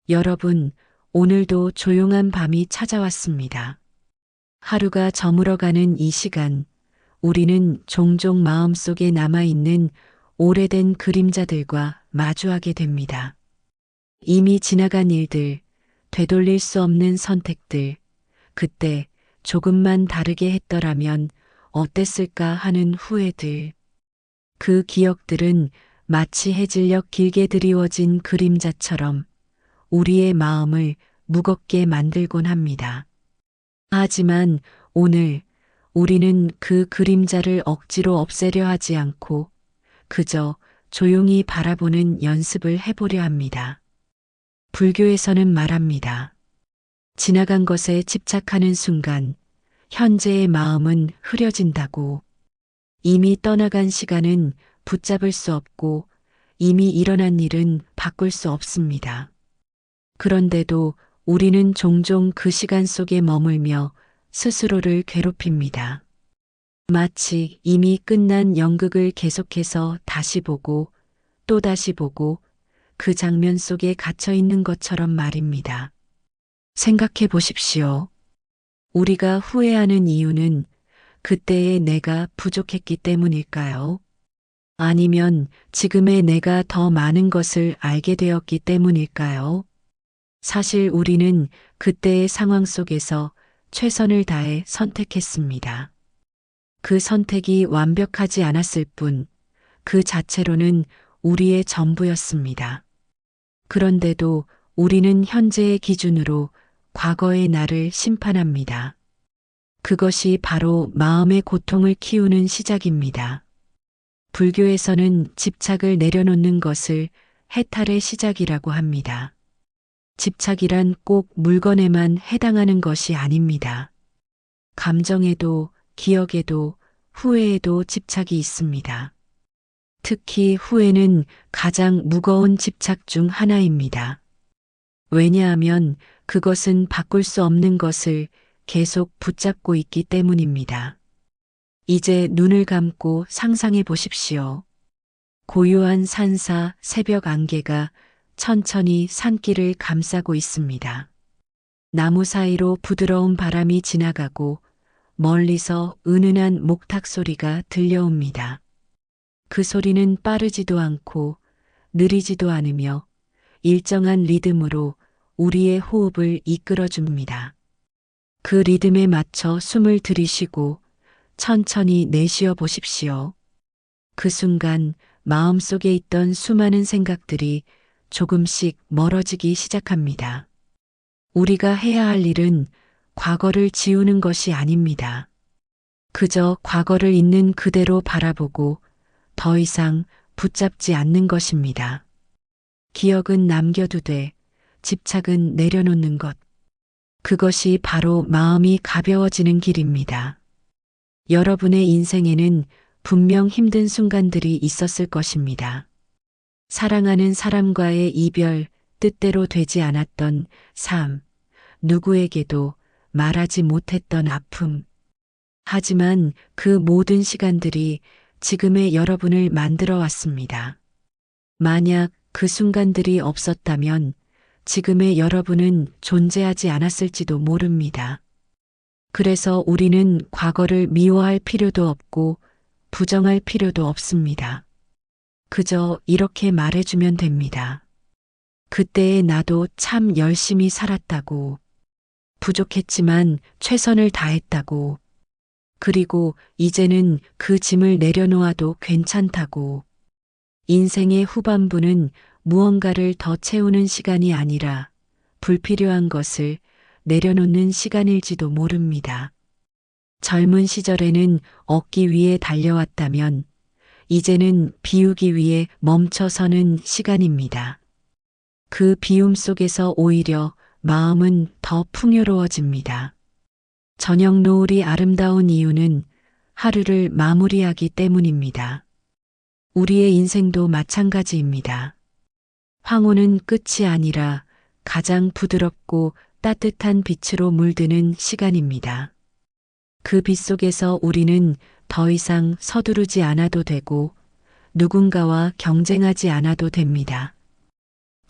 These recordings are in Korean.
여러분, 오늘도 조용한 밤이 찾아왔습니다. 하루가 저물어가는 이 시간, 우리는 종종 마음속에 남아있는 오래된 그림자들과 마주하게 됩니다. 이미 지나간 일들, 되돌릴 수 없는 선택들, 그때 조금만 다르게 했더라면 어땠을까 하는 후회들. 그 기억들은 마치 해질녘 길게 드리워진 그림자처럼 우리의 마음을 무겁게 만들곤 합니다. 하지만 오늘 우리는 그 그림자를 억지로 없애려 하지 않고 그저 조용히 바라보는 연습을 해보려 합니다. 불교에서는 말합니다. 지나간 것에 집착하는 순간 현재의 마음은 흐려진다고. 이미 떠나간 시간은 붙잡을 수 없고 이미 일어난 일은 바꿀 수 없습니다. 그런데도 우리는 종종 그 시간 속에 머물며 스스로를 괴롭힙니다. 마치 이미 끝난 연극을 계속해서 다시 보고 또 다시 보고 그 장면 속에 갇혀 있는 것처럼 말입니다. 생각해 보십시오. 우리가 후회하는 이유는 그때의 내가 부족했기 때문일까요? 아니면 지금의 내가 더 많은 것을 알게 되었기 때문일까요? 사실 우리는 그때의 상황 속에서 최선을 다해 선택했습니다. 그 선택이 완벽하지 않았을 뿐, 그 자체로는 우리의 전부였습니다. 그런데도 우리는 현재의 기준으로 과거의 나를 심판합니다. 그것이 바로 마음의 고통을 키우는 시작입니다. 불교에서는 집착을 내려놓는 것을 해탈의 시작이라고 합니다. 집착이란 꼭 물건에만 해당하는 것이 아닙니다. 감정에도, 기억에도, 후회에도 집착이 있습니다. 특히 후회는 가장 무거운 집착 중 하나입니다. 왜냐하면 그것은 바꿀 수 없는 것을 계속 붙잡고 있기 때문입니다. 이제 눈을 감고 상상해 보십시오. 고요한 산사 새벽 안개가 천천히 산길을 감싸고 있습니다. 나무 사이로 부드러운 바람이 지나가고 멀리서 은은한 목탁 소리가 들려옵니다. 그 소리는 빠르지도 않고 느리지도 않으며 일정한 리듬으로 우리의 호흡을 이끌어줍니다. 그 리듬에 맞춰 숨을 들이쉬고 천천히 내쉬어 보십시오. 그 순간 마음속에 있던 수많은 생각들이 조금씩 멀어지기 시작합니다. 우리가 해야 할 일은 과거를 지우는 것이 아닙니다. 그저 과거를 있는 그대로 바라보고 더 이상 붙잡지 않는 것입니다. 기억은 남겨두되 집착은 내려놓는 것. 그것이 바로 마음이 가벼워지는 길입니다. 여러분의 인생에는 분명 힘든 순간들이 있었을 것입니다. 사랑하는 사람과의 이별, 뜻대로 되지 않았던 삶, 누구에게도 말하지 못했던 아픔. 하지만 그 모든 시간들이 지금의 여러분을 만들어 왔습니다. 만약 그 순간들이 없었다면 지금의 여러분은 존재하지 않았을지도 모릅니다. 그래서 우리는 과거를 미워할 필요도 없고 부정할 필요도 없습니다. 그저 이렇게 말해주면 됩니다. 그때의 나도 참 열심히 살았다고. 부족했지만 최선을 다했다고. 그리고 이제는 그 짐을 내려놓아도 괜찮다고. 인생의 후반부는 무언가를 더 채우는 시간이 아니라 불필요한 것을 내려놓는 시간일지도 모릅니다. 젊은 시절에는 얻기 위해 달려왔다면 이제는 비우기 위해 멈춰서는 시간입니다. 그 비움 속에서 오히려 마음은 더 풍요로워집니다. 저녁 노을이 아름다운 이유는 하루를 마무리하기 때문입니다. 우리의 인생도 마찬가지입니다. 황혼은 끝이 아니라 가장 부드럽고 따뜻한 빛으로 물드는 시간입니다. 그 빛 속에서 우리는 더 이상 서두르지 않아도 되고 누군가와 경쟁하지 않아도 됩니다.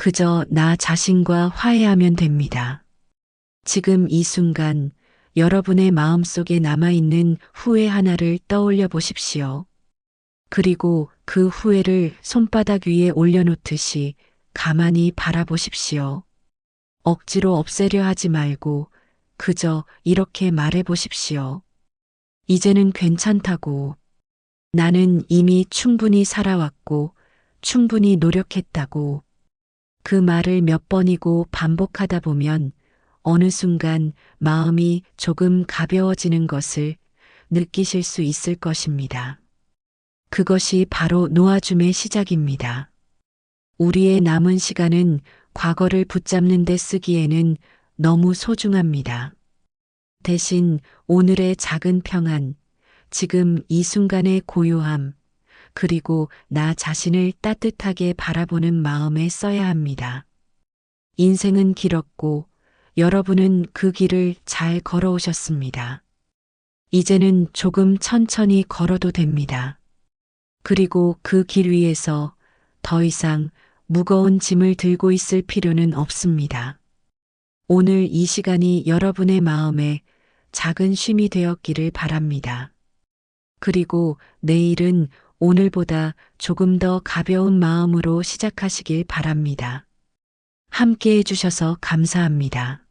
그저 나 자신과 화해하면 됩니다. 지금 이 순간 여러분의 마음속에 남아있는 후회 하나를 떠올려 보십시오. 그리고 그 후회를 손바닥 위에 올려놓듯이 가만히 바라보십시오. 억지로 없애려 하지 말고 그저 이렇게 말해 보십시오. 이제는 괜찮다고. 나는 이미 충분히 살아왔고 충분히 노력했다고. 그 말을 몇 번이고 반복하다 보면 어느 순간 마음이 조금 가벼워지는 것을 느끼실 수 있을 것입니다. 그것이 바로 놓아줌의 시작입니다. 우리의 남은 시간은 과거를 붙잡는 데 쓰기에는 너무 소중합니다. 대신 오늘의 작은 평안, 지금 이 순간의 고요함, 그리고 나 자신을 따뜻하게 바라보는 마음에 써야 합니다. 인생은 길었고 여러분은 그 길을 잘 걸어오셨습니다. 이제는 조금 천천히 걸어도 됩니다. 그리고 그 길 위에서 더 이상 무거운 짐을 들고 있을 필요는 없습니다. 오늘 이 시간이 여러분의 마음에 작은 쉼이 되었기를 바랍니다. 그리고 내일은 오늘보다 조금 더 가벼운 마음으로 시작하시길 바랍니다. 함께 해주셔서 감사합니다.